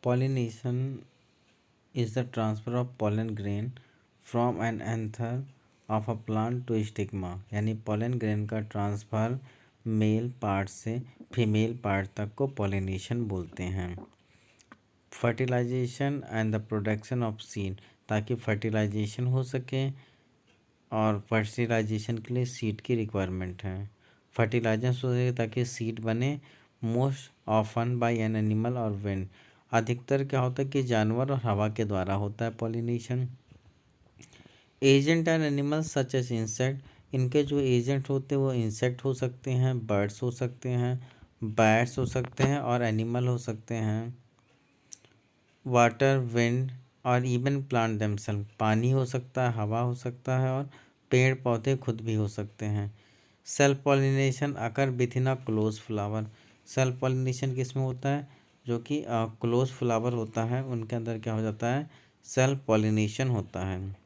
Pollination is the transfer of pollen grain from an anther of a plant to stigma, यानी pollen grain का transfer male part से female part तक को pollination बोलते हैं। Fertilization and the production of seed, ताकि fertilization हो सके और फर्टिलाइजेशन के लिए सीड की रिक्वायरमेंट है। फर्टिलाइजेशन हो सके ताकि सीड बने, most often by an animal और विंड, अधिकतर क्या होता है कि जानवर और हवा के द्वारा होता है pollination. Agent and animals such as insect, इनके जो एजेंट होते हैं वो इंसेक्ट हो सकते हैं, बर्ड्स हो सकते हैं, बैट्स हो सकते हैं और एनिमल हो सकते हैं। वाटर, विंड और इवन प्लांट देमसेल्फ, पानी हो सकता है, हवा हो सकता है और पेड़ पौधे खुद भी हो सकते हैं। Self pollination occur with in a close flower, self pollination किस में होता है, जो कि क्लोज फ्लावर होता है उनके अंदर क्या हो जाता है, सेल्फ पॉलिनेशन होता है।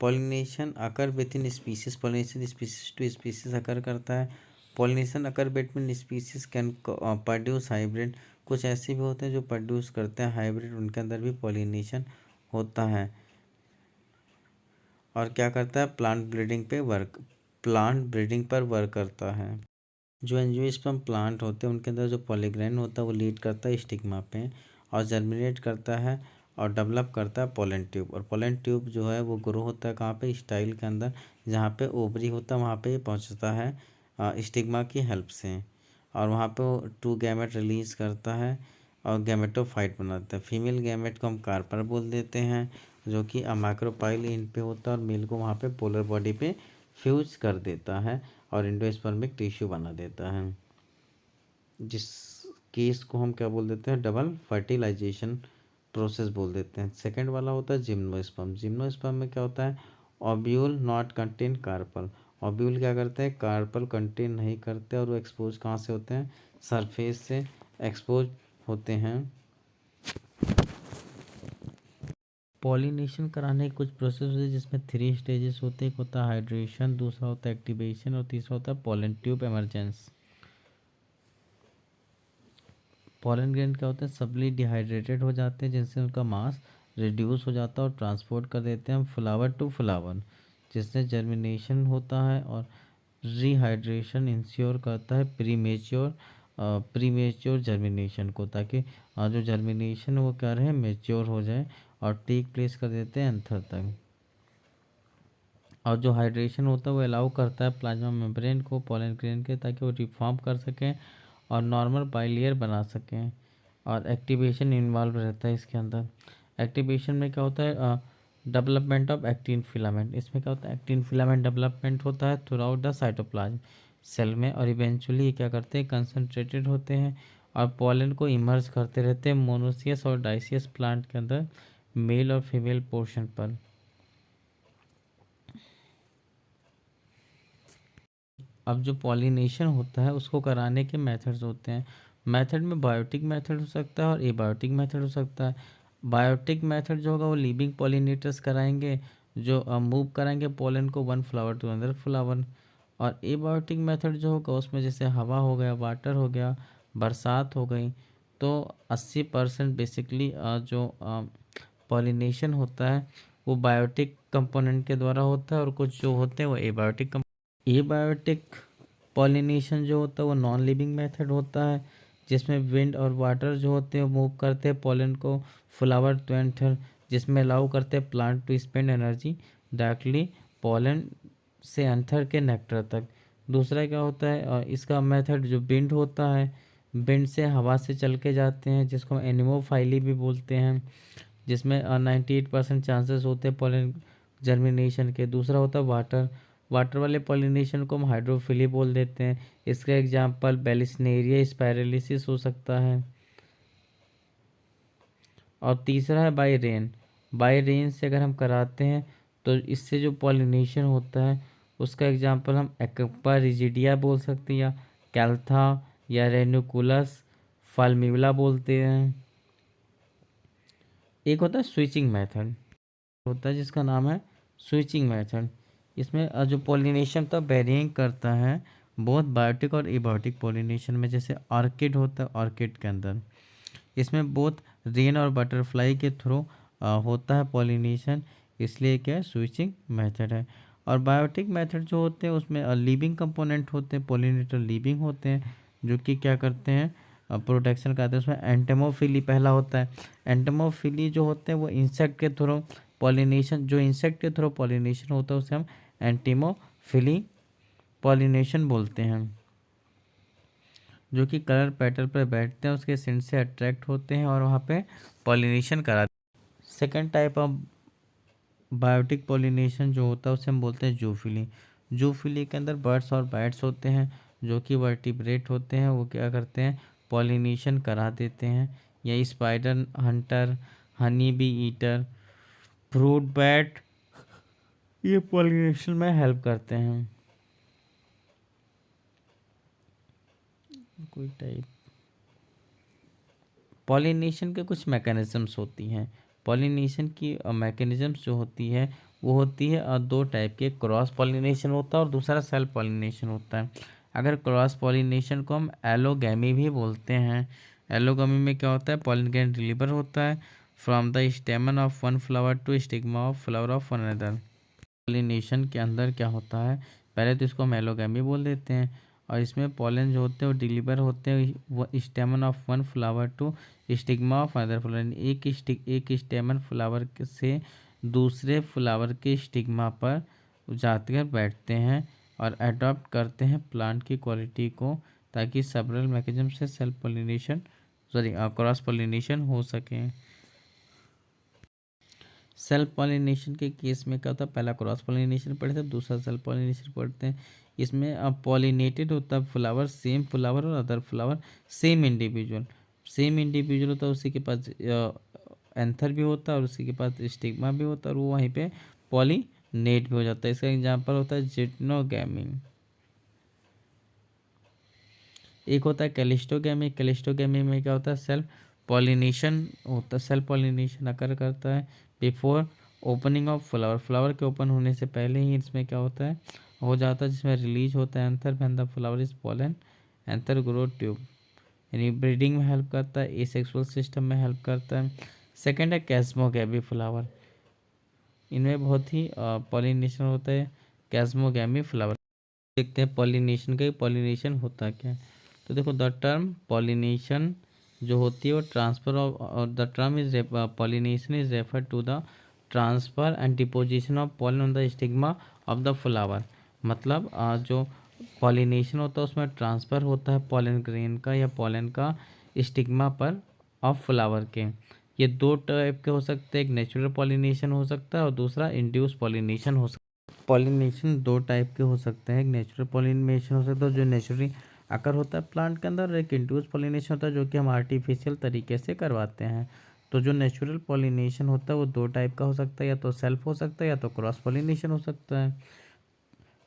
Pollination occur within species, pollination species to species occur करता है। Pollination occur between species can produce hybrid, कुछ ऐसे भी होते हैं जो प्रोड्यूस करते हैं हाइब्रिड, उनके अंदर भी पॉलिनेशन होता है। और क्या करता है, प्लांट ब्रीडिंग पर वर्क करता है। जो एंजियोस्पर्म प्लांट होते हैं उनके अंदर जो पॉलीग्रेन होता है वो लीड करता है स्टिग्मा पे और जर्मिनेट करता है और डेवलप करता है पोलन ट्यूब, और पोलन ट्यूब जो है वो ग्रो होता है कहाँ पे, स्टाइल के अंदर, जहाँ पे ओवरी होता है वहाँ पे ये पहुँचता है स्टिग्मा की हेल्प से, और वहाँ पे वो 2 गैमेट रिलीज करता है और गैमेटोफाइट बनाता है। फीमेल गैमेट को हम कार्पर बोल देते हैं, जो कि माइक्रोपाइल इन पे होता है और मेल को वहाँ पे पोलर बॉडी पे फ्यूज कर देता है और एंडोस्पर्मिक टिश्यू बना देता है, जिस केस को हम क्या बोल देते हैं, डबल फर्टिलाइजेशन प्रोसेस बोल देते हैं। सेकंड वाला होता है जिम्नोस्पर्म। जिम्नोस्पर्म में क्या होता है, ovule not contain carpel, ovule क्या करते हैं, कार्पल कंटेन नहीं करते और वो एक्सपोज कहाँ से होते हैं, सरफेस से एक्सपोज होते हैं। पॉलिनेशन कराने के कुछ प्रोसेस होते हैं जिसमें 3 स्टेजेस होते हैं, एक होता है हाइड्रेशन, दूसरा होता है एक्टिवेशन और तीसरा होता है pollen tube emergence. Pollen grain क्या होते हैं, सबली डिहाइड्रेटेड हो जाते हैं जिनसे उनका मास रिड्यूस हो जाता है और ट्रांसपोर्ट कर देते हैं हम फ्लावर टू फ्लावर, जिससे जर्मिनेशन होता है और रिहाइड्रेशन इंश्योर करता है प्रीमेच्योर जर्मिनेशन को, ताकि जो जर्मिनेशन वो क्या रहे, मेच्योर हो जाए और टेक प्लेस कर देते हैं एंथर तक। और जो हाइड्रेशन होता है वो अलाउ करता है प्लाज्मा मेम्ब्रेन को पोलन ग्रेन के, ताकि वो रिफॉर्म कर सकें और नॉर्मल बाइलेयर बना सकें। और एक्टिवेशन इन्वॉल्व रहता है इसके अंदर। एक्टिवेशन में क्या होता है, डेवलपमेंट ऑफ एक्टिन फिलामेंट, इसमें क्या होता है, एक्टिन फिलामेंट डेवलपमेंट होता है throughout the cytoplasm cell में, और इवेंचुअली ये क्या करते हैं, कंसनट्रेटेड होते हैं और पोलन को इमर्ज करते रहते हैं मोनोसियस और डाइसियस प्लांट के अंदर, मेल और फीमेल पोर्शन पर। अब जो पॉलिनेशन होता है उसको कराने के मेथड्स होते हैं। मेथड में बायोटिक मेथड हो सकता है और एबायोटिक मेथड हो सकता है। बायोटिक मेथड जो होगा वो लिविंग पॉलिनेटर्स कराएंगे, जो मूव कराएंगे पोलन को one flower to another flower. और एबायोटिक मेथड जो होगा उसमें जैसे हवा हो गया, वाटर हो गया, बरसात हो गई, तो 80% बेसिकली जो पॉलिनेशन होता है वो बायोटिक कंपोनेंट के द्वारा होता है और कुछ जो होते हैं वो एबायोटिक। एबायोटिक पॉलिनेशन जो होता है वो नॉन लिविंग मेथड होता है, जिसमें विंड और वाटर जो होते हैं मूव करते हैं पोलन को फ्लावर टू एंथर, जिसमें अलाउ करते हैं plant to spend energy directly pollen से एंथर के नेक्टर तक। दूसरा क्या होता है, इसका मेथड जो विंड होता है, विंड से हवा से चल के जाते हैं, जिसको एनिमोफाइली भी बोलते हैं, जिसमें 98% चांसेस होते हैं पोलन जर्मिनेशन के। दूसरा होता है वाटर, वाटर वाले पॉलिनेशन को हम हाइड्रोफिली बोल देते हैं, इसका एग्जांपल बेलिस्नेरिया स्पाइरलिसिस हो सकता है। और तीसरा है बाय रेन, बाय रेन से अगर हम कराते हैं तो इससे जो पॉलिनेशन होता है उसका एग्जांपल हम एक्वा रिजिडिया बोल सकते हैं, या कैल्था या रेनुकुलस फाल्मिवला बोलते हैं। एक होता है स्विचिंग मेथड, होता है जिसका नाम है स्विचिंग मेथड। इसमें जो पॉलिनेशन तो वेरिएंट करता है बहुत बायोटिक और एबायोटिक पॉलिनेशन में, जैसे ऑर्किड होता है, ऑर्किड के अंदर इसमें बहुत रेन और बटरफ्लाई के थ्रू होता है पॉलिनेशन, इसलिए क्या है, स्विचिंग मेथड है। और बायोटिक मेथड जो होते हैं उसमें लिविंग कंपोनेंट होते हैं, पॉलिनेटर लिविंग होते हैं, जो कि क्या करते हैं, प्रोटेक्शन करते हैं। उसमें एंटेमोफिली पहला होता है। एंटेमोफिली जो होते हैं वो इंसेक्ट के थ्रू पॉलिनेशन, जो इंसेक्ट के थ्रू पॉलिनेशन होता है उसे हम एंटीमोफिली पॉलिनेशन बोलते हैं, जो कि कलर पेटल पर बैठते हैं, उसके सेंट से अट्रैक्ट होते हैं और वहाँ पे पॉलिनेशन कराते हैं। Second type of biotic pollination जो होता है उसे हम बोलते हैं जूफिली। जूफिली के अंदर बर्ड्स और बैट्स होते हैं जो कि वर्टिब्रेट होते हैं, वो क्या करते हैं, पॉलिनेशन करा देते हैं। या spider Hunter, honey bee eater, fruit bat, ये पॉलिनेशन में हेल्प करते हैं। कोई टाइप पॉलिनेशन के कुछ मैकेनिज़म्स होती हैं। पॉलिनेशन की मैकेनिज़म्स जो होती है वो होती है दो टाइप के, क्रॉस पॉलिनेशन होता है और दूसरा सेल्फ पॉलिनेशन होता है। अगर क्रॉस पॉलिनेशन को हम एलोगैमी भी बोलते हैं। एलोगैमी में क्या होता है, पॉलिन ग्रेन डिलीवर होता है from the stamen of one flower to stigma of flower of one another. Pollination के अंदर क्या होता है, पहले तो इसको हम एलोगैमी बोल देते हैं, और इसमें पॉलन जो होते हैं वो डिलीवर होते हैं वो stamen of one flower to stigma of other flower. एक स्टेमन फ्लावर से दूसरे फ्लावर के स्टिग्मा पर जाकर बैठते हैं और अडॉप्ट करते हैं प्लांट की क्वालिटी को, ताकि सेवरल मैकेनिज्म से सेल्फ पॉलिनेशन क्रॉस पॉलिनेशन हो सके। सेल्फ पॉलिनेशन के केस में क्या होता है, पहला क्रॉस पॉलिनेशन पढ़ते हैं, दूसरा सेल्फ पॉलिनेशन पढ़ते हैं। इसमें अब पॉलिनेटेड होता है फ्लावर, सेम फ्लावर और अदर फ्लावर सेम इंडिविजुअल, होता है, उसी के पास एंथर भी होता है और उसी के पास स्टिग्मा भी होता है, और वो वहीं पे पॉलिनेट भी हो जाता है। इसका एग्जाम्पल होता है जिटनोगैमी। एक होता है कैलिस्टोगैमी। कैलिस्टोगैमी में क्या होता है, सेल्फ पॉलिनेशन होता है, सेल्फ पॉलिनेशन अकर करता है before opening of flower. Flower के ओपन होने से पहले ही इसमें क्या होता है, हो जाता है, जिसमें रिलीज होता है anther when the flower is pollen anther growth tube, यानी ब्रीडिंग में हेल्प करता है, एसेक्सुअल सिस्टम में हेल्प करता है। सेकेंड है कैस्मोगैमी फ्लावर। इनमें बहुत ही पॉलिनेशन होता है कैस्मोगैमी फ्लावर। देखते हैं पॉलिनेशन का, पॉलिनेशन होता क्या है। तो देखो, द टर्म पॉलिनेशन जो होती है वो transfer of the term is pollination is refer to the transfer and deposition of pollen on the stigma of the flower. मतलब जो पॉलिनेशन होता है उसमें ट्रांसफ़र होता है पॉलन ग्रेन का या पॉलन का स्टिग्मा पर ऑफ फ्लावर के। ये दो टाइप के हो सकते हैं, एक नेचुरल पॉलिनेशन हो सकता है और दूसरा इंड्यूस पॉलिनेशन हो सकता है। पॉलिनेशन दो टाइप के हो सकते हैं, एक नेचुरल पॉलिनेशन हो सकता है जो नेचुरली अकर होता है प्लांट के अंदर, और एक इंड्यूस पॉलिनेशन होता है जो कि हम आर्टिफिशियल तरीके से करवाते हैं। तो जो नेचुरल पॉलिनेशन होता है वो दो टाइप का हो सकता है, या तो सेल्फ हो सकता है या तो क्रॉस पॉलिनेशन हो सकता है।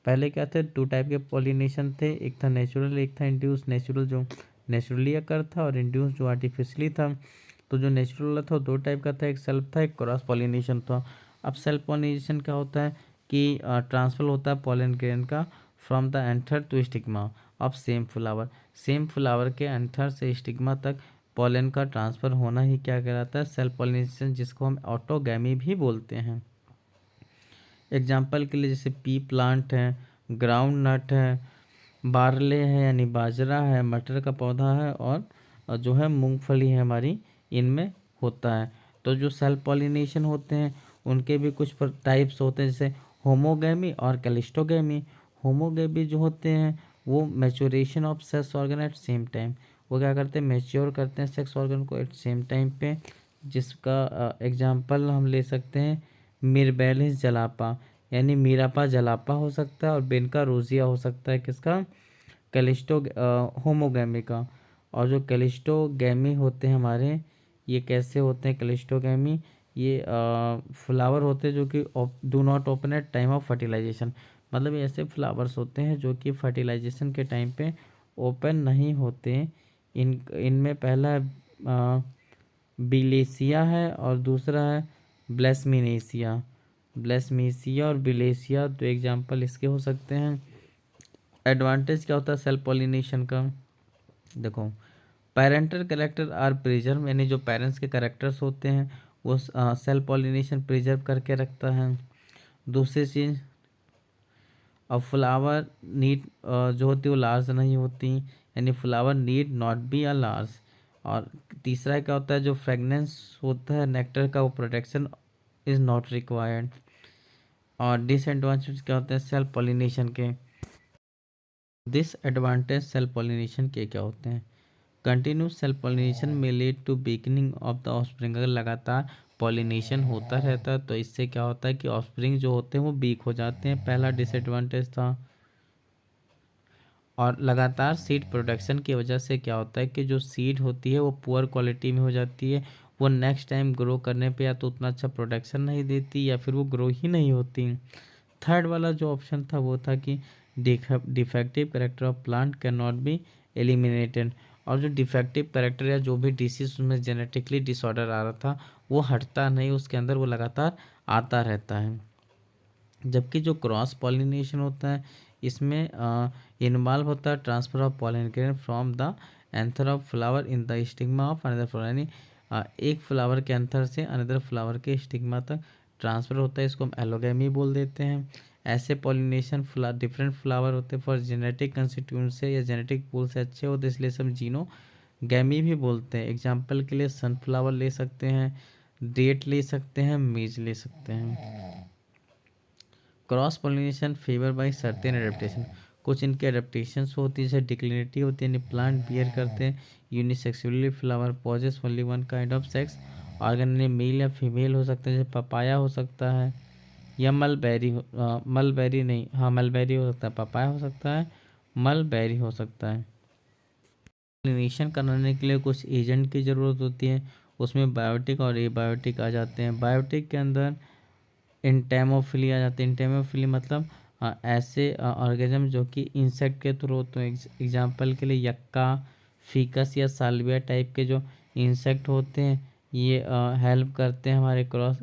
पहले क्या थे, दो टाइप के पॉलिनेशन थे, एक था नेचुरल, एक था इंड्यूस। नेचुरल जो नेचुरली अकर था और इंड्यूस जो आर्टिफिशियली था। तो जो नेचुरल था दो टाइप का था, एक सेल्फ था, एक क्रॉस पॉलिनेशन था। अब सेल्फ पॉलिनेशन क्या होता है कि ट्रांसफर होता है पॉलन ग्रेन का from the anther to stigma of same flower. Same flower के एंथर से स्टिग्मा तक पॉलन का ट्रांसफ़र होना ही क्या कहलाता है, सेल्फ पॉलिनेशन, जिसको हम ऑटोगैमी भी बोलते हैं। एग्जाम्पल के लिए जैसे पी प्लांट है, ग्राउंड नट है, बारले है यानी बाजरा है, मटर का पौधा है, और जो है मूंगफली है हमारी, इनमें होता है। तो जो सेल्फ पॉलिनेशन होते हैं उनके भी कुछ टाइप्स होते हैं, जैसे होमोगैमी और कैलिस्टोगैमी। होमोगैमी जो होते हैं वो maturation of sex organ at same time, वो क्या करते हैं, मैच्योर करते हैं सेक्स ऑर्गन को एट सेम टाइम पे। जिसका एग्जांपल हम ले सकते हैं मिरबेलिस जलापा, यानी मीरापा जलापा हो सकता है, और बेनका रोजिया हो सकता है, किसका, कैलिस्टो होमोगैमी का। और जो कैलिस्टोगैमी होते हैं हमारे, ये कैसे होते हैं कैलिस्टोगैमी, ये फ्लावर होते हैं जो कि do not open at time of fertilization. मतलब ये ऐसे फ्लावर्स होते हैं जो कि फर्टिलाइजेशन के टाइम पे ओपन नहीं होते। इनमें पहला बिलेसिया है और दूसरा है ब्लेसमिनेसिया। ब्लेसमीसिया और बिलेसिया तो एग्जाम्पल इसके हो सकते हैं। एडवांटेज क्या होता है सेल्फ पॉलिनेशन का? देखो, पेरेंटल कैरेक्टर आर प्रिजर्व, यानी जो पेरेंट्स के कैरेक्टर्स होते हैं वो सेल्फ पॉलिनेशन प्रिजर्व करके रखता है। दूसरी चीज़, फ्लावर नीड जो होती है वो लार्ज नहीं होती, यानी flower need not be a large. और तीसरा क्या होता है, जो फ्रेगनेंस होता है नेक्टर का वो प्रोटेक्शन इज़ नॉट रिक्वायर्ड। और डिसएडवांटेज क्या होते हैं सेल्फ पॉलिनेशन के? डिसएडवांटेज सेल्फ पॉलिनेशन के क्या होते हैं? कंटिन्यूस सेल्फ पॉलिनेशन में lead to weakening of the offspring. अगर लगातार पॉलिनेशन होता रहता है तो इससे क्या होता है कि ऑफस्प्रिंग जो होते हैं वो वीक हो जाते हैं, पहला डिसएडवांटेज था। और लगातार सीड प्रोडक्शन की वजह से क्या होता है कि जो सीड होती है वो पुअर क्वालिटी में हो जाती है, वो नेक्स्ट टाइम ग्रो करने पे या तो उतना अच्छा प्रोडक्शन नहीं देती या फिर वो ग्रो ही नहीं होती। थर्ड वाला जो ऑप्शन था वो था कि defective character of plant can not be eliminated. और जो डिफेक्टिव करेक्टर या जो भी डिसीज उसमें जेनेटिकली डिसऑर्डर आ रहा था वो हटता नहीं, उसके अंदर वो लगातार आता रहता है। जबकि जो क्रॉस पॉलिनेशन होता है इसमें इन्वॉल्व होता है transfer of pollen grain from the anther of flower in the stigma of another flower, यानी एक फ्लावर के एंथर से अनदर फ्लावर के स्टिग्मा तक ट्रांसफर होता है, इसको हम एलोगैमी बोल देते हैं। ऐसे पॉलिनेशन डिफरेंट फ्लावर होते हैं फॉर जेनेटिक कंस्टिट्यूएंट से या जेनेटिक पूल से अच्छे होते हैं, इसलिए हम जीनो गैमी भी बोलते हैं। एग्जाम्पल के लिए सनफ्लावर ले सकते हैं, डेट ले सकते हैं, मेज ले सकते हैं। Cross pollination favour by certain adaptation, कुछ इनके एडेप्टेशंस होती है, जैसे डिक्लिनिटी होती है, यानी प्लांट बियर करते हैं unisexually, flower possess only one kind of sex organ, male या फीमेल हो सकता है, जैसे पपाया हो सकता है या मलबेरी मलबेरी नहीं, हाँ मलबेरी हो सकता है, पपाया हो सकता है, मलबेरी हो सकता है। पॉलिनेशन कराने के लिए कुछ एजेंट की ज़रूरत होती है, उसमें बायोटिक और एबायोटिक आ जाते हैं। बायोटिक के अंदर इंटेमोफिली आ जाते हैं। इंटेमोफिली मतलब ऐसे ऑर्गेनिज्म जो कि इंसेक्ट के थ्रू होते हैं। एग्जांपल के लिए यक्का, फीकस या साल्विया टाइप के जो इंसेक्ट होते हैं ये हेल्प करते हैं हमारे क्रॉस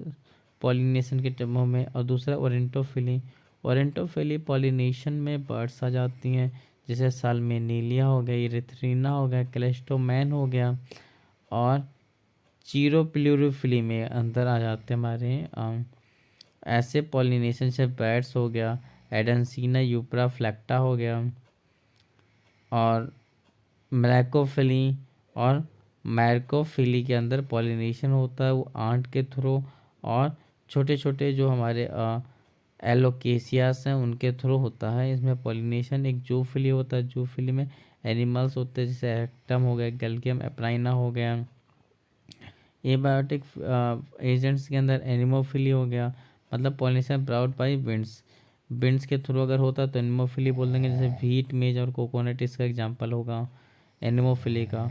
पॉलिनेशन के टर्मों में। और दूसरा ओरेंटोफिली, ओरेंटोफिली पॉलिनेशन में बर्ड्स आ जाती हैं, जैसे साल्मेनिलिया हो गया, इरिथ्रीना हो गया, क्लेस्टोमैन हो गया। और चीरोप्लूरोफिली में अंदर आ जाते हैं हमारे ऐसे पॉलिनेशन से बैट्स हो गया, एडेंसीना यूप्रा फ्लैक्टा हो गया, और मैकोफिली और मैरकोफिली के अंदर पॉलिनेशन होता है वो आंट के थ्रू, और छोटे छोटे जो हमारे एलोकेसियास हैं उनके थ्रू होता है इसमें पॉलिनेशन। एक जूफिली होता है, जूफिली में एनिमल्स होते हैं, जैसे एक्टम हो गया, गैल्कियम एप्राइना हो गया। एबायोटिक एजेंट्स के अंदर एनिमोफिली हो गया, मतलब pollination brought by winds, winds के थ्रू अगर होता तो एनिमोफिली बोल देंगे, जैसे व्हीट, मेज और कोकोनट इसका एग्जांपल होगा एनिमोफिली का।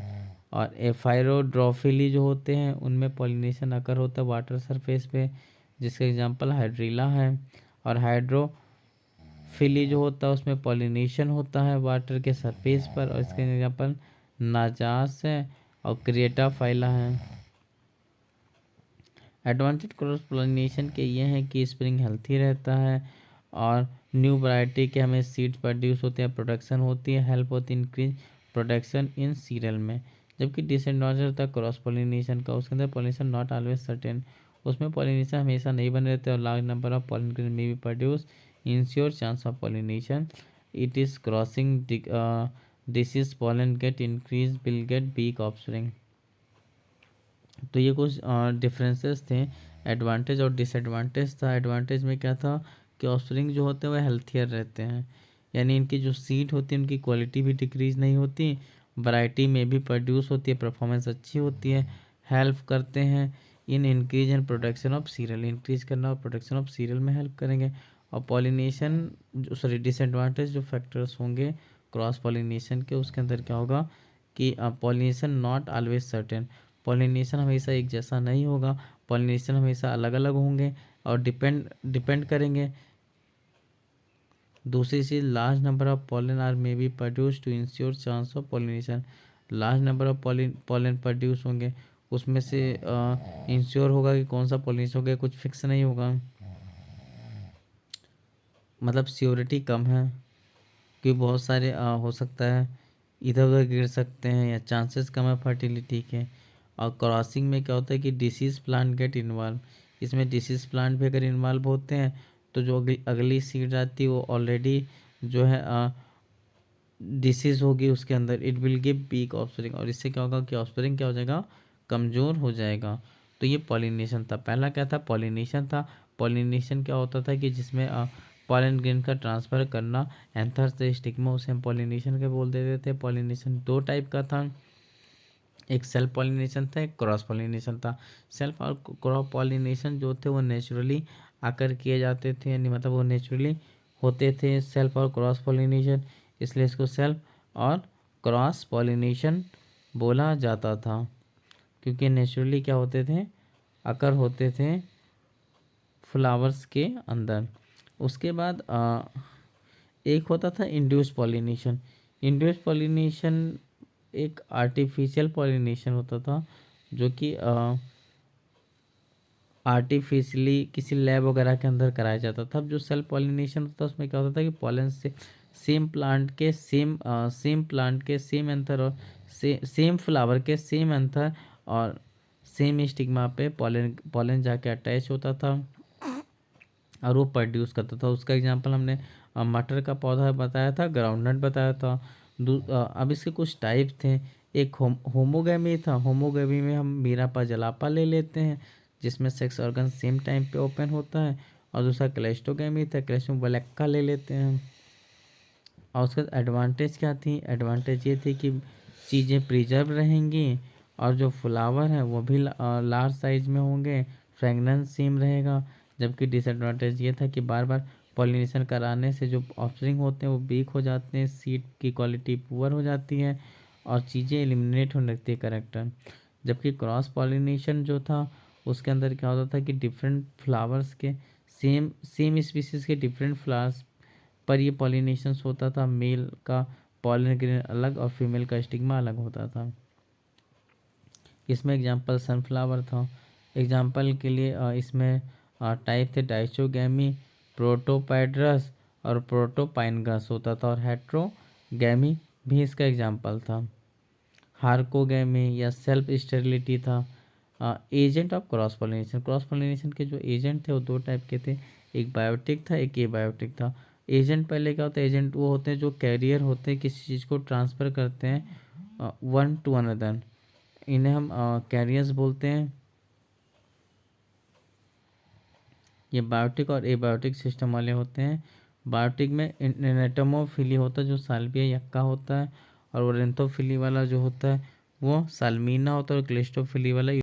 और एफायरोड्रोफिली जो होते हैं उनमें पॉलिनेशन अकर होता है वाटर सरफेस पे, जिसका एग्जांपल हाइड्रीला है। और हाइड्रोफिली जो होता है उसमें पॉलिनेशन होता है वाटर के सरफेस पर, और इसके एग्जांपल नाजास है और क्रिएटाफाइला है। एडवांटेज क्रॉस पोलिनेशन के ये हैं कि स्प्रिंग हेल्थी रहता है, और न्यू वैरायटी के हमें सीड्स प्रोड्यूस होते हैं, प्रोडक्शन होती है, हेल्प होती है इंक्रीज प्रोडक्शन इन सीरियल में। जबकि डिसएडवांटेज होता है क्रॉस पोलिनेशन का, उसके अंदर पोलिनेशन नॉट ऑलवेज सर्टेन, उसमें पोलिनेशन हमेशा नहीं बने रहते, और large number of pollen grain may be produce ensure chance of pollination it is crossing disease pollen get increase will get weak offspring. तो ये कुछ डिफरेंसेस थे, एडवांटेज और डिसएडवांटेज था। एडवांटेज में क्या था कि ऑफस्प्रिंग जो होते हैं वह हेल्थियर रहते हैं, यानी इनकी जो सीड होती है उनकी क्वालिटी भी डिक्रीज नहीं होती, वैरायटी में भी प्रोड्यूस होती है, परफॉर्मेंस अच्छी होती है, हेल्प करते हैं in increase and production of serial, increase करना और प्रोडक्शन ऑफ सीरियल में हेल्प करेंगे। और पॉलिनेशन जो सॉरी डिसएडवांटेज जो फैक्टर्स होंगे क्रॉस पॉलिनेशन के, उसके अंदर क्या होगा कि pollination not always certain, pollination हमेशा एक जैसा नहीं होगा, पॉलिनेशन हमेशा अलग अलग होंगे और डिपेंड करेंगे। दूसरी चीज़ large number of pollen are may be produce to ensure chance of pollination, large number of pollen produce होंगे उसमें से इंश्योर होगा कि कौन सा पॉलिनेशन होगा, कुछ फिक्स नहीं होगा, मतलब सियोरिटी कम है। कि बहुत सारे हो सकता है इधर उधर गिर सकते हैं या चांसेस कम है फर्टिलिटी के। और क्रॉसिंग में क्या होता है कि डिसीज प्लांट गेट इन्वॉल्व, इसमें डिसीज प्लांट भी अगर इन्वॉल्व होते हैं तो जो अगली सीड आती है वो ऑलरेडी जो है डिसीज होगी उसके अंदर, it will give weak offspring, और इससे क्या होगा कि ऑफस्प्रिंग क्या हो जाएगा, कमज़ोर हो जाएगा। तो ये पॉलिनेशन था। पहला क्या था, पॉलिनेशन था। पॉलिनेशन क्या होता था कि जिसमें पॉलन ग्रेन का ट्रांसफ़र करना एंथर से स्टिग्मा, उसे हम पॉलिनेशन के बोल देते थे। पॉलिनेशन दो टाइप का था, एक सेल्फ पॉलिनेशन था, एक क्रॉस पॉलिनेशन था। सेल्फ और क्रॉस पॉलिनेशन जो थे वो नेचुरली आकर किए जाते थे, यानी मतलब वो नेचुरली होते थे सेल्फ और क्रॉस पॉलिनेशन, इसलिए इसको सेल्फ और क्रॉस पॉलिनेशन बोला जाता था, क्योंकि नेचुरली क्या होते थे, अकर होते थे फ्लावर्स के अंदर। उसके बाद एक होता था इंड्यूस पॉलिनेशन। इंड्यूस पॉलिनेशन एक आर्टिफिशियल पॉलिनेशन होता था, जो कि आर्टिफिशियली किसी लैब वगैरह के अंदर कराया जाता था। जो सेल्फ पॉलिनेशन होता था उसमें क्या होता था कि पॉलन से सेम प्लांट के सेम एंथर और सेम फ्लावर के सेम एंथर और सेम स्टिग्मा पे पॉलन जाके अटैच होता था और वो प्रोड्यूस करता था। उसका एग्जांपल हमने मटर का पौधा बताया था, ग्राउंडनट बताया था। अब इसके कुछ टाइप थे। एक होमोगैमी था। होमोगैमी में हम मीरापा जलापा ले लेते हैं, जिसमें सेक्स ऑर्गन सेम टाइम पे ओपन होता है। और दूसरा क्लेस्टोगैमी था, क्लेस्टोब्लैक्का ले लेते हैं। और उसका एडवांटेज क्या थी, एडवांटेज ये थी कि चीज़ें प्रिजर्व रहेंगी और जो फ्लावर है वो भी लार्ज साइज में होंगे, फ्रेगनेंस सेम रहेगा। जबकि डिसएडवांटेज ये था कि बार बार पॉलिनेशन कराने से जो ऑफस्प्रिंग होते हैं वो वीक हो जाते हैं, सीड की क्वालिटी पुअर हो जाती है और चीज़ें एलिमिनेट होने लगती है करेक्टर। जबकि क्रॉस पॉलिनेशन जो था उसके अंदर क्या होता था कि डिफरेंट फ्लावर्स के सेम स्पीसीज के डिफरेंट फ्लावर्स पर ये पॉलिनेशंस होता था। मेल का पॉलन ग्रेन अलग और फीमेल का स्टिग्मा अलग होता था। इसमें एग्जांपल सनफ्लावर था। एग्जांपल के लिए इसमें टाइप थे डाइचोगैमी, प्रोटोपाइड्रस और प्रोटोपाइनगस होता था। और हेट्रोगैमी भी इसका एग्जांपल था। हार्कोगैमी या सेल्फ स्टेरिलिटी था। Agent of cross pollination, cross pollination के जो एजेंट थे वो दो टाइप के थे, एक बायोटिक था, एक एबायोटिक था। एजेंट पहले क्या होता है, एजेंट वो होते हैं जो कैरियर होते हैं, किसी चीज़ को ट्रांसफ़र करते हैं वन टू अनदर, इन्हें हम कैरियर्स बोलते हैं। ये बायोटिक और एबायोटिक सिस्टम वाले होते हैं। बायोटिक में एनेटोमोफिली होता है जो साल्विया यक्का होता है, और ओरेंथोफिली वाला जो होता है वो साल्मीना होता है, और क्लिस्टोफिली वाला